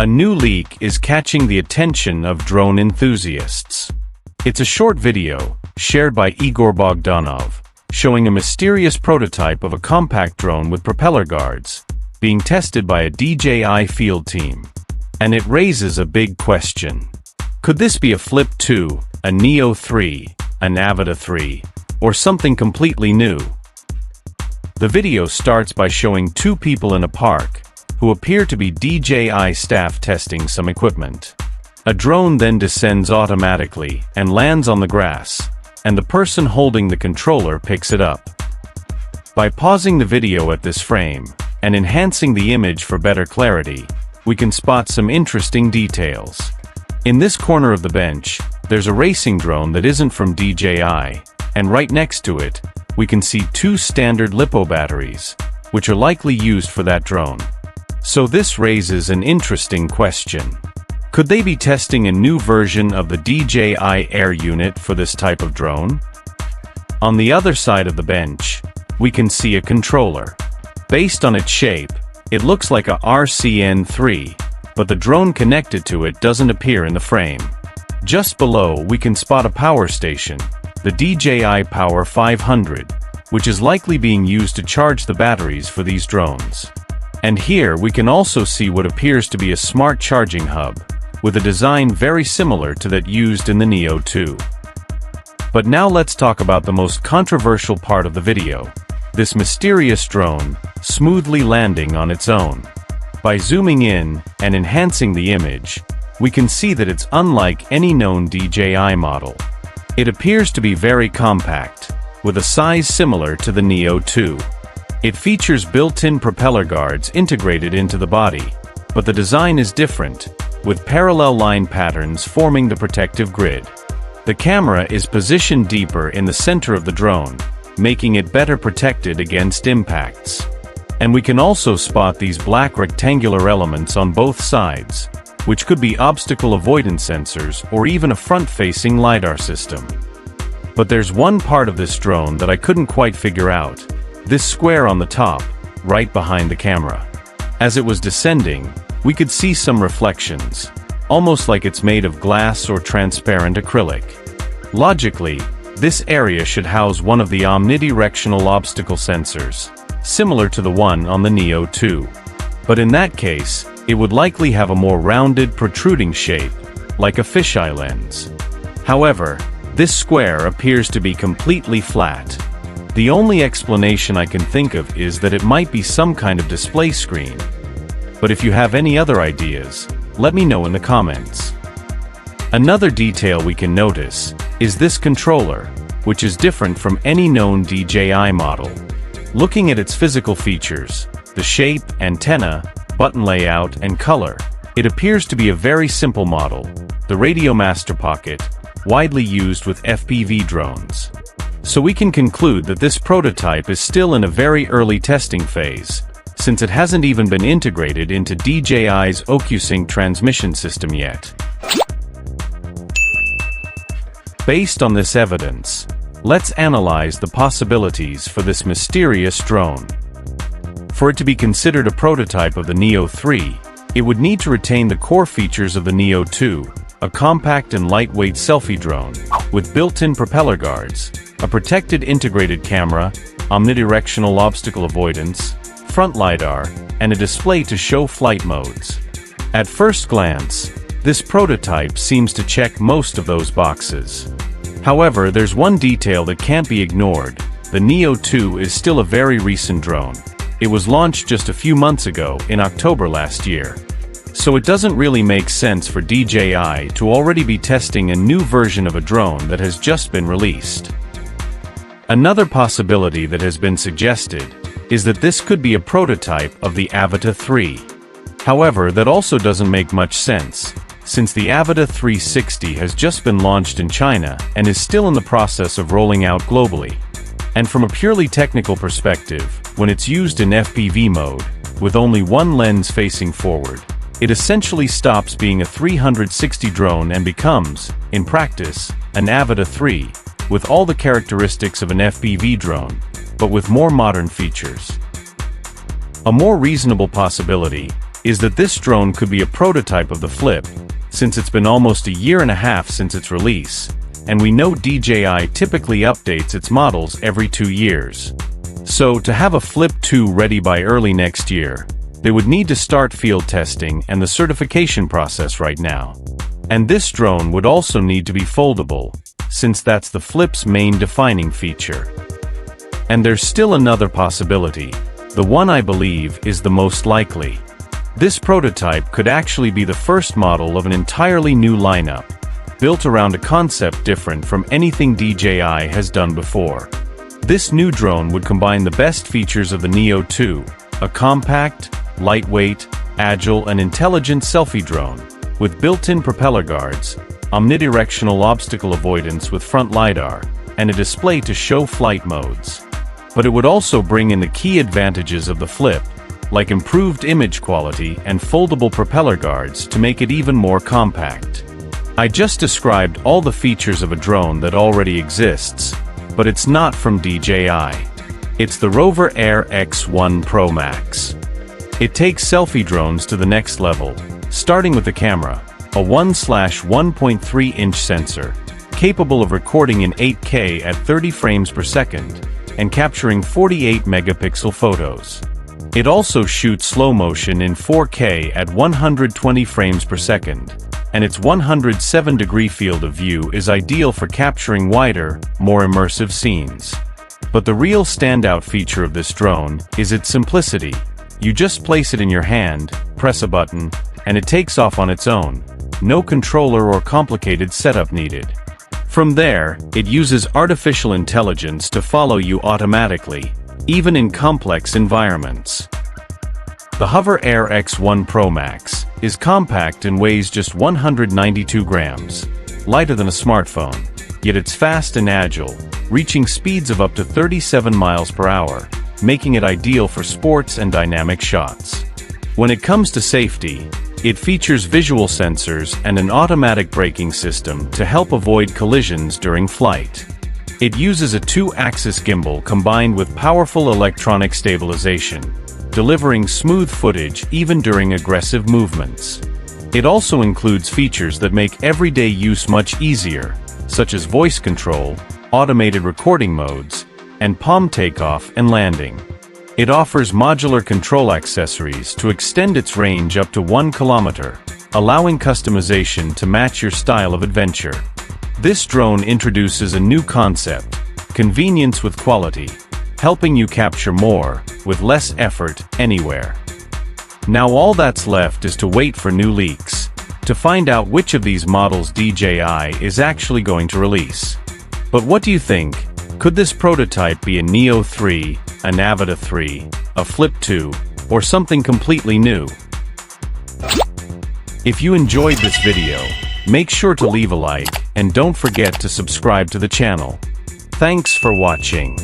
new leak is catching the attention of drone enthusiasts. It's a short video, shared by Igor Bogdanov, showing a mysterious prototype of a compact drone with propeller guards, being tested by a DJI field team. And it raises a big question. Could this be a Flip2, a Neo3, an Avata3, or something completely new? The video starts by showing two people in a park, who appear to be DJI staff testing some equipment. A drone then descends automatically and lands on the grass, and the person holding the controller picks it up. By pausing the video at this frame, and enhancing the image for better clarity, we can spot some interesting details. In this corner of the bench, there's a racing drone that isn't from DJI, and right next to it, we can see two standard LiPo batteries, which are likely used for that drone. So this raises an interesting question. Could they be testing a new version of the DJI Air unit for this type of drone? On the other side of the bench, we can see a controller. Based on its shape, it looks like a RCN3, but the drone connected to it doesn't appear in the frame. Just below, we can spot a power station, the DJI Power 500, which is likely being used to charge the batteries for these drones. And here we can also see what appears to be a smart charging hub, with a design very similar to that used in the Neo2. But now let's talk about the most controversial part of the video, this mysterious drone, smoothly landing on its own. By zooming in and enhancing the image, we can see that it's unlike any known DJI model. It appears to be very compact, with a size similar to the Neo2. It features built-in propeller guards integrated into the body, but the design is different, with parallel line patterns forming the protective grid. The camera is positioned deeper in the center of the drone, making it better protected against impacts. And we can also spot these black rectangular elements on both sides, which could be obstacle avoidance sensors or even a front-facing LiDAR system. But there's one part of this drone that I couldn't quite figure out. This square on the top, right behind the camera. As it was descending, we could see some reflections, almost like it's made of glass or transparent acrylic. Logically, this area should house one of the omnidirectional obstacle sensors, similar to the one on the Neo2. But in that case, it would likely have a more rounded, protruding shape, like a fisheye lens. However, this square appears to be completely flat. The only explanation I can think of is that it might be some kind of display screen. But if you have any other ideas, let me know in the comments. Another detail we can notice is this controller, which is different from any known DJI model. Looking at its physical features, the shape, antenna, button layout, and color, it appears to be a very simple model, the Radio Master Pocket, widely used with FPV drones. So we can conclude that this prototype is still in a very early testing phase, since it hasn't even been integrated into DJI's OcuSync transmission system yet. Based on this evidence, let's analyze the possibilities for this mysterious drone. For it to be considered a prototype of the Neo3, it would need to retain the core features of the Neo2, a compact and lightweight selfie drone, with built-in propeller guards, a protected integrated camera, omnidirectional obstacle avoidance, front LiDAR, and a display to show flight modes. At first glance, this prototype seems to check most of those boxes. However, there's one detail that can't be ignored. The Neo2 is still a very recent drone. It was launched just a few months ago, in October last year. So it doesn't really make sense for DJI to already be testing a new version of a drone that has just been released. Another possibility that has been suggested is that this could be a prototype of the Avata3. However, that also doesn't make much sense, since the Avata360 has just been launched in China and is still in the process of rolling out globally. And from a purely technical perspective, when it's used in FPV mode, with only one lens facing forward, it essentially stops being a 360 drone and becomes, in practice, an Avata3, with all the characteristics of an FPV drone, but with more modern features. A more reasonable possibility is that this drone could be a prototype of the Flip, since it's been almost a year and a half since its release, and we know DJI typically updates its models every 2 years. So, to have a Flip 2 ready by early next year, they would need to start field testing and the certification process right now. And this drone would also need to be foldable, since that's the Flip's main defining feature. And there's still another possibility, the one I believe is the most likely. This prototype could actually be the first model of an entirely new lineup, built around a concept different from anything DJI has done before. This new drone would combine the best features of the Neo3, a compact, lightweight, agile and intelligent selfie drone, with built-in propeller guards, omnidirectional obstacle avoidance with front LiDAR, and a display to show flight modes. But it would also bring in the key advantages of the Flip, like improved image quality and foldable propeller guards to make it even more compact. I just described all the features of a drone that already exists, but it's not from DJI. It's the Rover Air X1 Pro Max. It takes selfie drones to the next level, starting with the camera, a 1/1.3-inch sensor, capable of recording in 8K at 30 frames per second, and capturing 48 megapixel photos. It also shoots slow motion in 4K at 120 frames per second, and its 107-degree field of view is ideal for capturing wider, more immersive scenes. But the real standout feature of this drone is its simplicity. You just place it in your hand, press a button, and it takes off on its own. No controller or complicated setup needed. From there, it uses artificial intelligence to follow you automatically, even in complex environments. The Hover Air X1 Pro Max is compact and weighs just 192 grams, lighter than a smartphone, yet it's fast and agile, reaching speeds of up to 37 miles per hour, making it ideal for sports and dynamic shots. When it comes to safety, it features visual sensors and an automatic braking system to help avoid collisions during flight. It uses a 2-axis gimbal combined with powerful electronic stabilization, delivering smooth footage even during aggressive movements. It also includes features that make everyday use much easier, such as voice control, automated recording modes, and palm takeoff and landing. It offers modular control accessories to extend its range up to 1 kilometer, allowing customization to match your style of adventure. This drone introduces a new concept, convenience with quality, helping you capture more, with less effort, anywhere. Now all that's left is to wait for new leaks, to find out which of these models DJI is actually going to release. But what do you think? Could this prototype be a Neo3, an Avata3, a Flip 2, or something completely new? If you enjoyed this video, make sure to leave a like, and don't forget to subscribe to the channel. Thanks for watching.